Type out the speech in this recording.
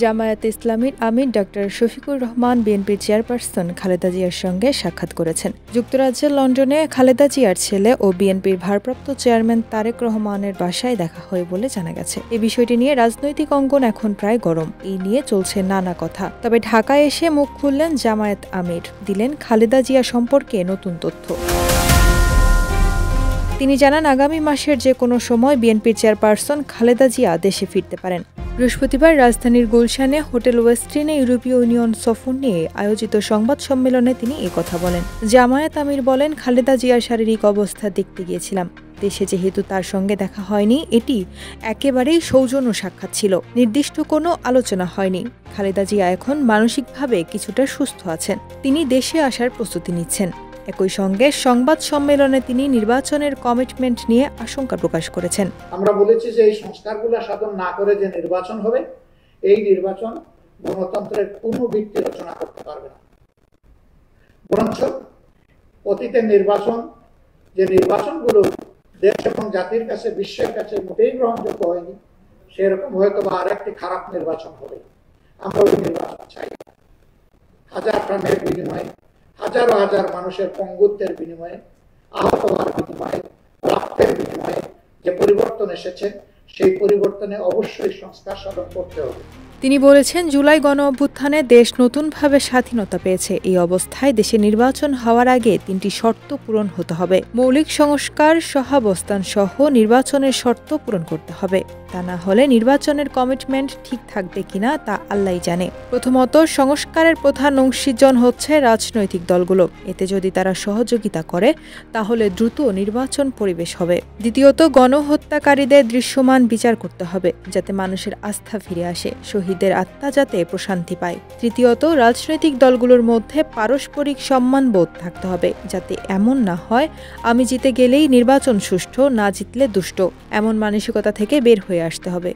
জামায়াতে ইসলামীর আমির ডক্টর শফিকুর রহমান বিএনপির চেয়ারপারসন খালেদা জিয়ার সঙ্গে সাক্ষাৎ করেছেন। যুক্তরাজ্যের লন্ডনে খালেদা জিয়ার ছেলে ও বিএনপির ভারপ্রাপ্ত চেয়ারম্যান তারেক রহমানের বাসায় দেখা হয় বলে জানা গেছে। এই বিষয়টি নিয়ে রাজনৈতিক অঙ্গন এখন প্রায় গরম। এই নিয়ে চলছে নানা কথা। তবে ঢাকায় এসে মুখ খুললেন জামায়াত আমির, দিলেন খালেদা জিয়া সম্পর্কে নতুন তথ্য। তিনি জানান, আগামী মাসের যে কোনো সময় বিএনপির চেয়ারপারসন খালেদা জিয়া দেশে ফিরতে পারেন। বৃহস্পতিবার রাজধানীর গুলশানে হোটেল ওয়েস্টিনে ইউরোপীয় ইউনিয়ন সফর নিয়ে আয়োজিত সংবাদ সম্মেলনে তিনি কথা বলেন। জামায়াত আমির বলেন, খালেদা জিয়ার শারীরিক অবস্থা দেখতে গিয়েছিলাম। দেশে যেহেতু তার সঙ্গে দেখা হয়নি, এটি একেবারেই সৌজন্য সাক্ষাৎ ছিল। নির্দিষ্ট কোনো আলোচনা হয়নি। খালেদা জিয়া এখন মানসিকভাবে কিছুটা সুস্থ আছেন। তিনি দেশে আসার প্রস্তুতি নিচ্ছেন। একই সঙ্গে সংবাদ সম্মেলনে তিনি নির্বাচনের কমিটমেন্ট নিয়ে আশঙ্কা প্রকাশ করেছেন। আমরা বলেছি যে এই সংস্কারগুলো সাধন না করে যে নির্বাচন হবে, এই নির্বাচন গণতন্ত্রের কোনো ভিত্তি রচনা করতে পারবে না। বরঞ্চ অতীতের নির্বাচন, যে নির্বাচনগুলো দেশ এবং জাতির কাছে, বিশ্বের কাছে মোটেই গ্রহণযোগ্য হয়নি, সেরকম হয়তো বা আর একটি খারাপ নির্বাচন হবে। আমরা ওই নির্বাচন চাই। হাজার প্রাণের বিনিময়ে, হাজারো হাজার মানুষের পঙ্গুত্বের বিনিময়ে, আহত হওয়ার বিনিময়ে, রক্তের বিনিময়ে যে পরিবর্তন এসেছে, সেই পরিবর্তনে অবশ্যই সংস্কার সাধন করতে হবে। তিনি বলেছেন, জুলাই গণ অভ্যুত্থানে দেশ নতুনভাবে স্বাধীনতা পেয়েছে। এই অবস্থায় দেশে নির্বাচন হওয়ার আগে 3টি শর্ত পূরণ হতে হবে। মৌলিক সংস্কার, সহাবস্থান সহ নির্বাচনের শর্ত পূরণ করতে হবে। তা না হলে নির্বাচনের কমিটমেন্ট ঠিক থাকবে কিনা তা আল্লাহই জানে। প্রথমত, সংস্কারের প্রধান অংশীজন হচ্ছে রাজনৈতিক দলগুলো। এতে যদি তারা সহযোগিতা করে তাহলে দ্রুত নির্বাচন পরিবেশ হবে। দ্বিতীয়ত, গণহত্যাকারীদের দৃশ্যমান বিচার করতে হবে, যাতে মানুষের আস্থা ফিরে আসে, শহীদের আত্মা যাতে প্রশান্তি পায়। তৃতীয়ত, রাজনৈতিক দলগুলোর মধ্যে পারস্পরিক সম্মানবোধ থাকতে হবে, যাতে এমন না হয় আমি জিতে গেলেই নির্বাচন সুষ্ঠু, না জিতলে দুষ্ট। এমন মানসিকতা থেকে বের হয়ে আসতে হবে।